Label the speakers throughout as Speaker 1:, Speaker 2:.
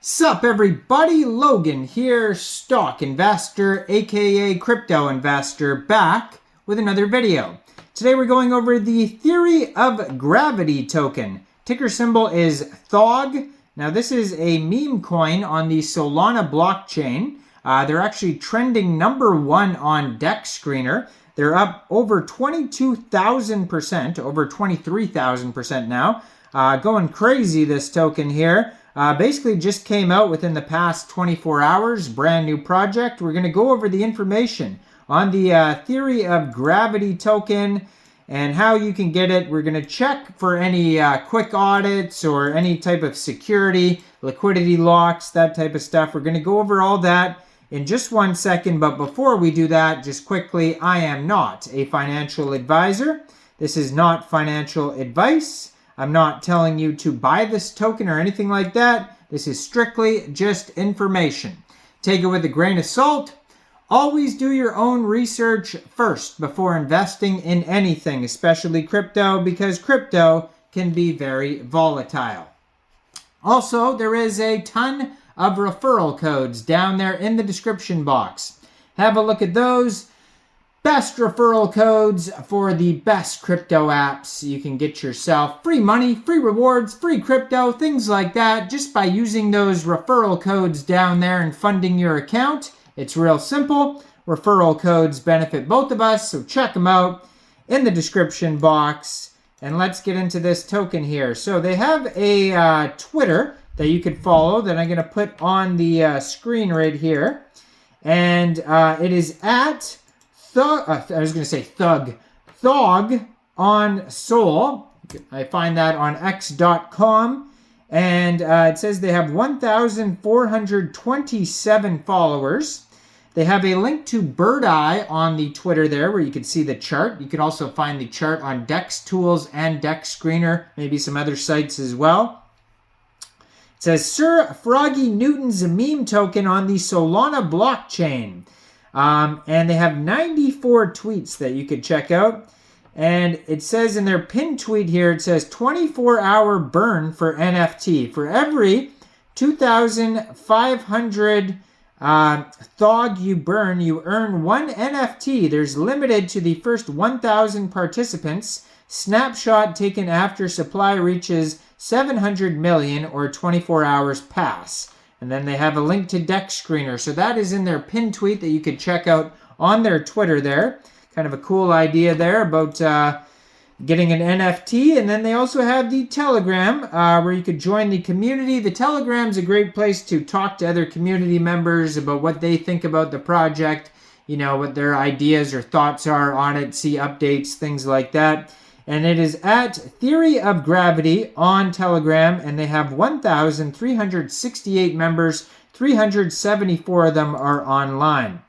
Speaker 1: Sup everybody, Logan here, stock investor aka crypto investor, back with another video. Today we're going over the theory of gravity token. Ticker symbol is Thog. Now this is a meme coin on the Solana blockchain. They're actually trending #1 on DEX Screener. They're up over 22,000%, over 23,000% now. Going crazy, this token here. Basically just came out within the past 24 hours, brand new project. We're going to go over the information on the theory of gravity token and how you can get it. We're going to check for any quick audits or any type of security, liquidity locks, that type of stuff. We're going to go over all that in just 1 second. But before we do that, just quickly, I am not a financial advisor. This is not financial advice. I'm not telling you to buy this token or anything like that. This is strictly just information. Take it with a grain of salt. Always do your own research first before investing in anything, especially crypto, because crypto can be very volatile. Also, there is a ton of referral codes down there in the description box. Have a look at those. Best referral codes for the best crypto apps. You can get yourself free money, free rewards, free crypto, things like that, just by using those referral codes down there and funding your account. It's real simple. Referral codes benefit both of us, so check them out in the description box. And let's get into this token here. So they have a Twitter that you could follow that I'm going to put on the screen right here. And it is at Thog on Sol. I find that on x.com. And it says they have 1,427 followers. They have a link to Birdeye on the Twitter there where you can see the chart. You can also find the chart on Dex Tools and Dex Screener, maybe some other sites as well. It says Sir Froggy Newton's meme token on the Solana blockchain. And they have 94 tweets that you could check out. And it says in their pinned tweet here, it says 24-hour burn for NFT. For every 2,500 Thog you burn, you earn 1 NFT. There's limited to the first 1,000 participants. Snapshot taken after supply reaches 700 million or 24 hours pass. And then they have a link to Dex Screener. So that is in their pinned tweet that you could check out on their Twitter there. Kind of a cool idea there about getting an NFT. And then they also have the Telegram where you could join the community. The Telegram is a great place to talk to other community members about what they think about the project, you know, what their ideas or thoughts are on it, see updates, things like that. And it is at Theory of Gravity on Telegram, and they have 1,368 members. 374 of them are online.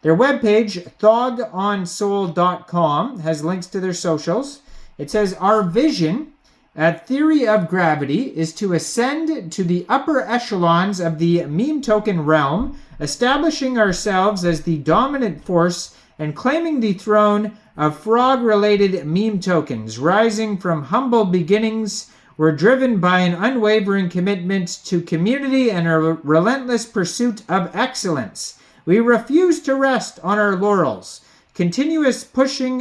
Speaker 1: Their webpage, thogonsol.com, has links to their socials. It says, our vision at Theory of Gravity is to ascend to the upper echelons of the meme token realm, establishing ourselves as the dominant force and claiming the throne of frog-related meme tokens. Rising from humble beginnings, we're driven by an unwavering commitment to community and a relentless pursuit of excellence. We refuse to rest on our laurels, continuously pushing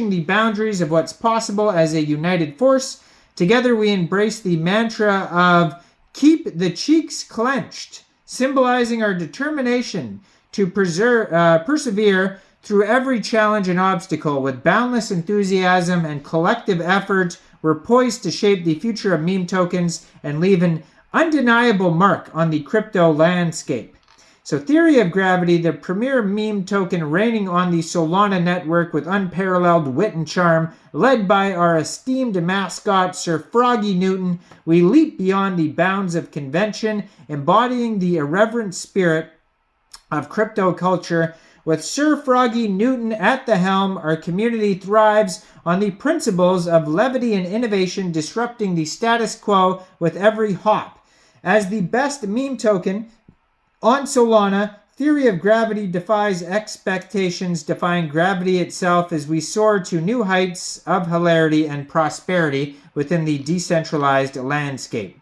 Speaker 1: the boundaries of what's possible as a united force. Together we embrace the mantra of keep the cheeks clenched, symbolizing our determination to persevere through every challenge and obstacle. With boundless enthusiasm and collective effort, we're poised to shape the future of meme tokens and leave an undeniable mark on the crypto landscape. So Theory of Gravity, the premier meme token reigning on the Solana network with unparalleled wit and charm, led by our esteemed mascot, Sir Froggy Newton. We leap beyond the bounds of convention, embodying the irreverent spirit of crypto culture. With Sir Froggy Newton at the helm, our community thrives on the principles of levity and innovation, disrupting the status quo with every hop. As the best meme token on Solana, Theory of Gravity defies expectations, defying gravity itself as we soar to new heights of hilarity and prosperity within the decentralized landscape.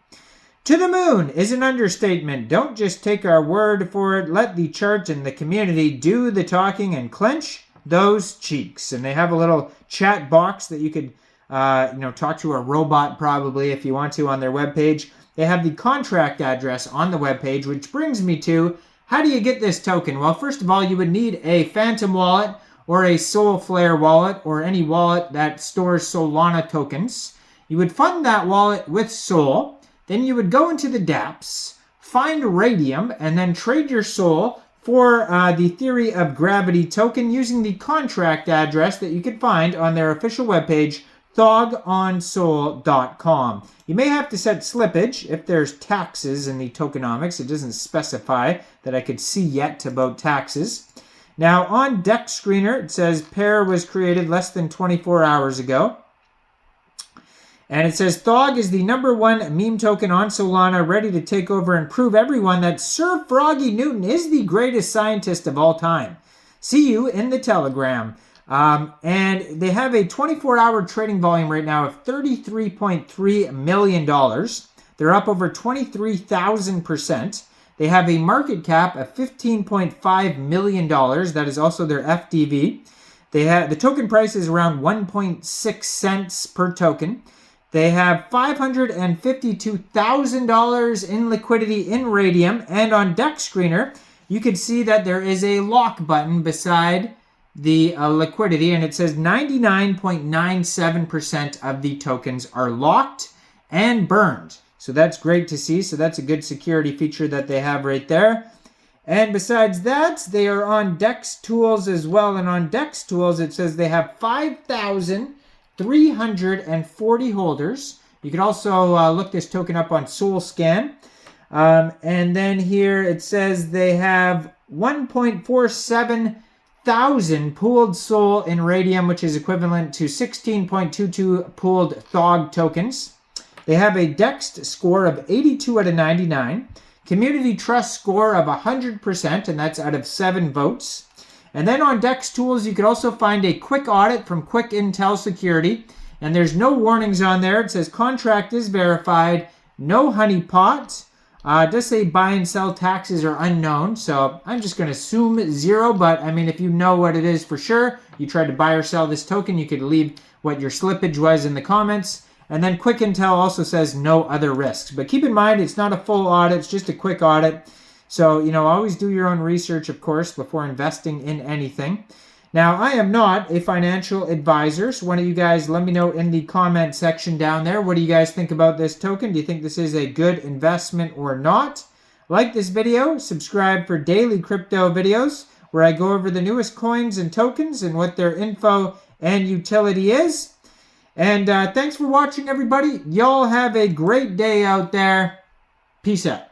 Speaker 1: To the moon is an understatement. Don't just take our word for it. Let the chart and the community do the talking and clench those cheeks. And they have a little chat box that you could talk to a robot probably if you want to on their webpage. They have the contract address on the webpage, which brings me to how do you get this token? Well, first of all, you would need a Phantom wallet or a Soulflare wallet or any wallet that stores Solana tokens. You would fund that wallet with Sol. Then you would go into the dApps, find Raydium, and then trade your Sol for the Theory of Gravity token using the contract address that you could find on their official webpage, thogonsol.com. You may have to set slippage if there's taxes in the tokenomics. It doesn't specify that I could see yet about taxes. Now on Deck Screener, it says pair was created less than 24 hours ago. And it says Thog is the #1 meme token on Solana, ready to take over and prove everyone that Sir Froggy Newton is the greatest scientist of all time. See you in the Telegram. And they have a 24-hour trading volume right now of $33.3 million. They're up over 23,000%. They have a market cap of $15.5 million. That is also their FDV. The token price is around 1.6 cents per token. They have $552,000 in liquidity in Raydium. And on Deck Screener, you can see that there is a lock button beside the liquidity, and it says 99.97% of the tokens are locked and burned. So that's great to see. So that's a good security feature that they have right there. And besides that, they are on Dex Tools as well. And on Dex Tools, it says they have 5,340 holders. You can also look this token up on SolScan. And then here it says they have 1.47 thousand pooled Sol in Raydium, which is equivalent to 16.22 pooled Thog tokens. They have a Dext score of 82 out of 99, community trust score of 100%, and that's out of 7 votes. And then on Dex Tools, you could also find a quick audit from Quick Intel Security, and there's no warnings on there. It says contract is verified, no honeypot. It does say buy and sell taxes are unknown, so I'm just going to assume 0, but I mean, if you know what it is for sure, you tried to buy or sell this token, you could leave what your slippage was in the comments. And then Quick Intel also says no other risks. But keep in mind, it's not a full audit, it's just a quick audit. So, always do your own research, of course, before investing in anything. Now, I am not a financial advisor, so one of you guys let me know in the comment section down there. What do you guys think about this token? Do you think this is a good investment or not? Like this video, subscribe for daily crypto videos where I go over the newest coins and tokens and what their info and utility is. And thanks for watching, everybody. Y'all have a great day out there. Peace out.